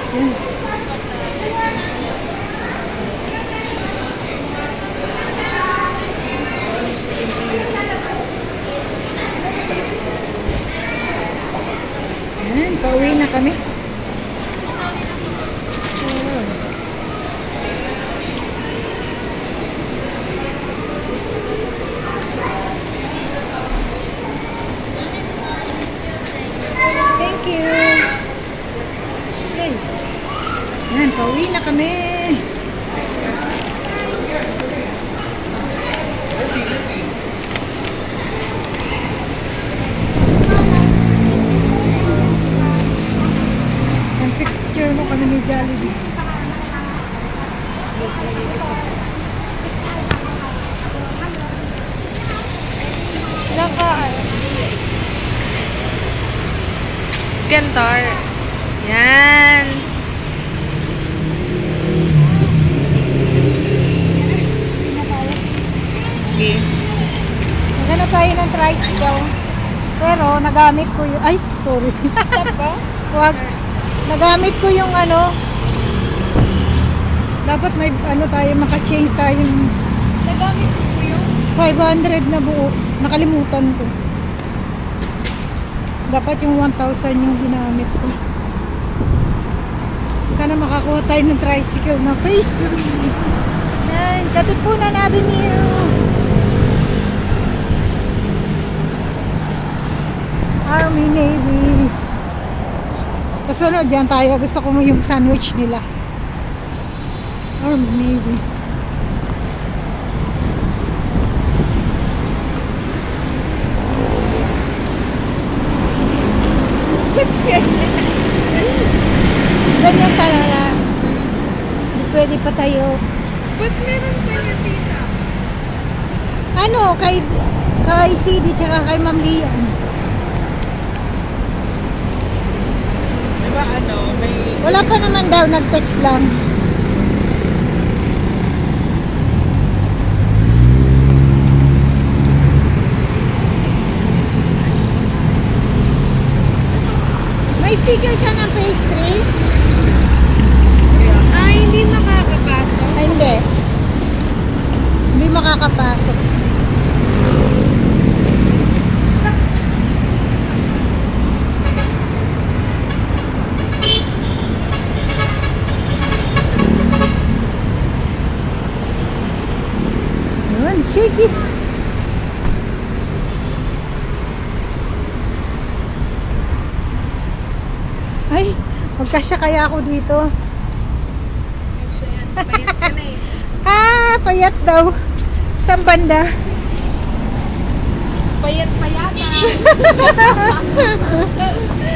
Yan. Yan, pauwi na kami. Oh. Thank you. Okay. Yan, pauwi na kami. Ang picture mo kami ni Jollibee. Gantor. Yan. Okay. Naghanap tayo ng tricycle. Pero nagamit ko yung... Ay, sorry. Stop ko? Wag. Nagamit ko yung ano. Dapat may ano tayo, maka-change tayo yung Nagamit ko yung 500 na buo. Nakalimutan ko. Dapat yung 1,000 yung ginamit ko. Sana makakuha tayo ng tricycle na phase 3. Yan, Katipunan Avenue. Army, Navy. Kasunod dyan tayo. Gusto ko mo yung sandwich nila. Army, Navy. Ganyan talaga. Hindi pwede pa tayo. Ba't meron pa niya tita? Ano, kay CD tsaka kay Ma'am Lian. Diba ano, may... Wala pa naman daw, nag-text lang. May sticker ka ng phase 3? Ay, hindi makakapasok. Ay, hindi. Hindi makakapasok. Yun, shakies. Ay, magkasya kaya ako dito. Payat ka na eh. Ah, payat daw. Saan banda? Payat-payatan.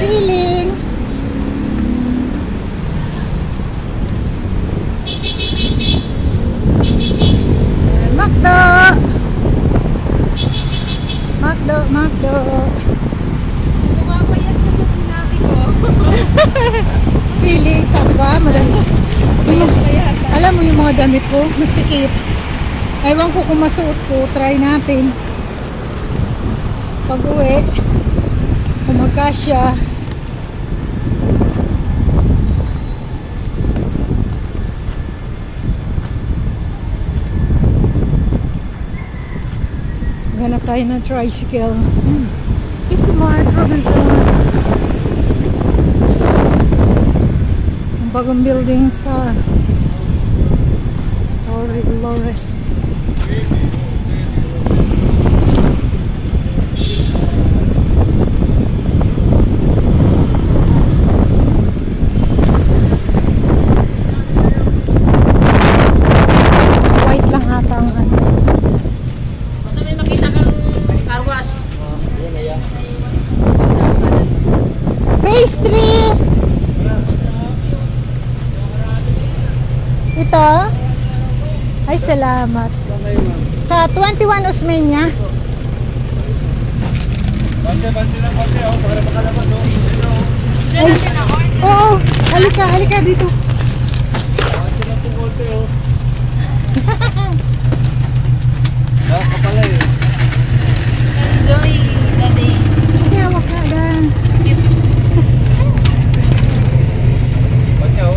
Feeling. Macdo. Macdo, Macdo. Pumapayat ka sa sinabi ko. Feeling, sabi ko, madali. Payat-payatan. Alam mo yung mga damit ko, masikip. Ewan ko kung masuot ko, try natin. Pag uwi, kung magkasya. Ganap tayo ng tricycle. Smart Robinson. Ang bagong building sa Lawrence. White lang ata ang ano. Basta may makita kang car wash. Phase 3! Ito? Ay, salamat. Sa 21 Osmeña. Bante lang konti oh, para makalabas oh. Ay, oo, halika, halika dito. Bante lang itong konti oh. Baka pala eh. Enjoy the day. Kaya wag ka na. Ba't niya oh?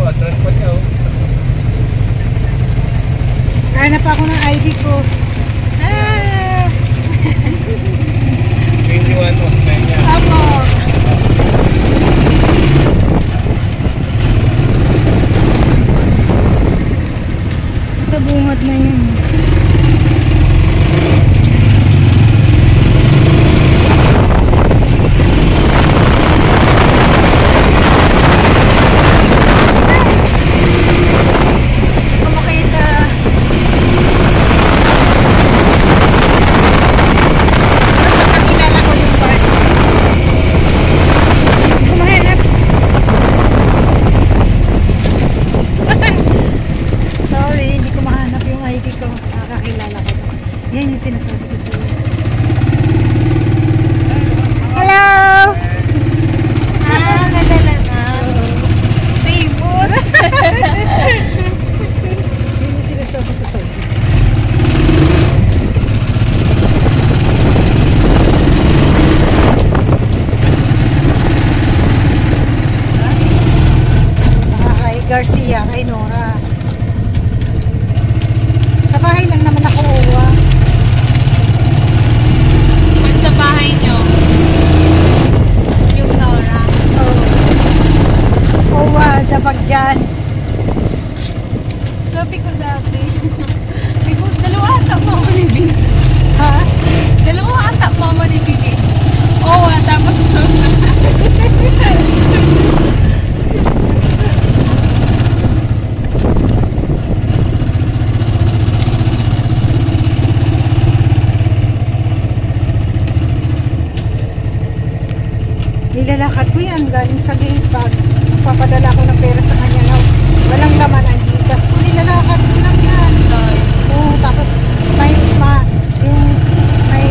Garcia, kay Nora. Sa bahay lang naman ako uwa. Pag sa bahay nyo, yung Nora. Uwa, dabag dyan. Sabi ko dati, sabi ko, dalawa ata mama ni Binis. Ha? Dalawa ata mama ni Binis. Oo, tapos Nilalakad ko yan galing sa gate bag. Papadala ko ng pera sa kanya na walang laman ang gigas ko. Nilalakad ko lang yan. Oo, tapos yung may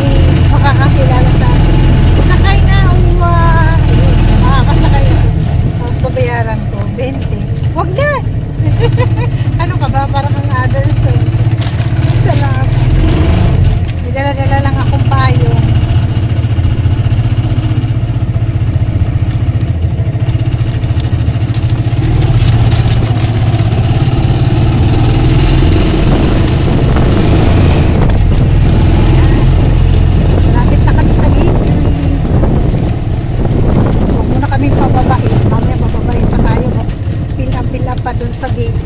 makakakilala sa akin. Sakay na, uwa. Ayun, makakasakay ako. Tapos babayaran ko, 20. Wag na! Ano ka ba? Parang ang others. Salamat. May dala-dala lang akong payong. Malapit na kami sa gate. Huwag muna kami pababain. Mamaya pababain pa tayo. Pila pa dun sa gate.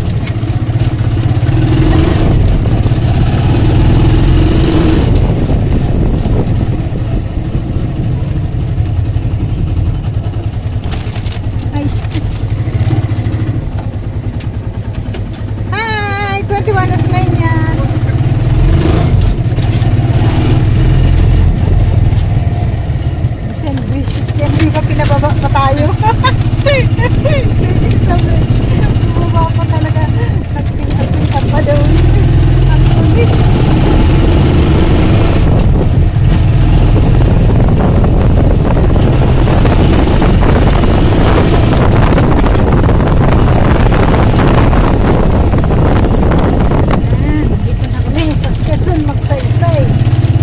Ay. Hi! 21 Osmeña. Visit yan. Di ba pinababa pa tayo? Sabi, bumaba pa talaga. Nagpingat pa daw. Ang ulit. Dito na kami sa Quezon Magsaysay.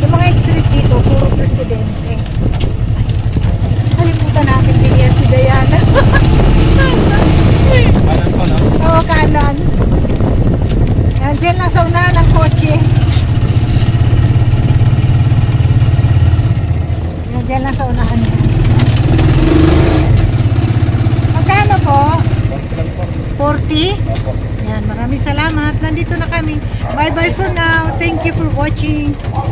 Yung mga street dito, puro presidente. Kalimutan natin din yan si Diana. Kanan ko, no? Oo, kanan. Yan, dyan lang sa unahan ng kotse. Yan, dyan lang sa unahan yan. Magkano po? 40? Yan, maraming salamat. Nandito na kami. Bye-bye for now. Thank you for watching.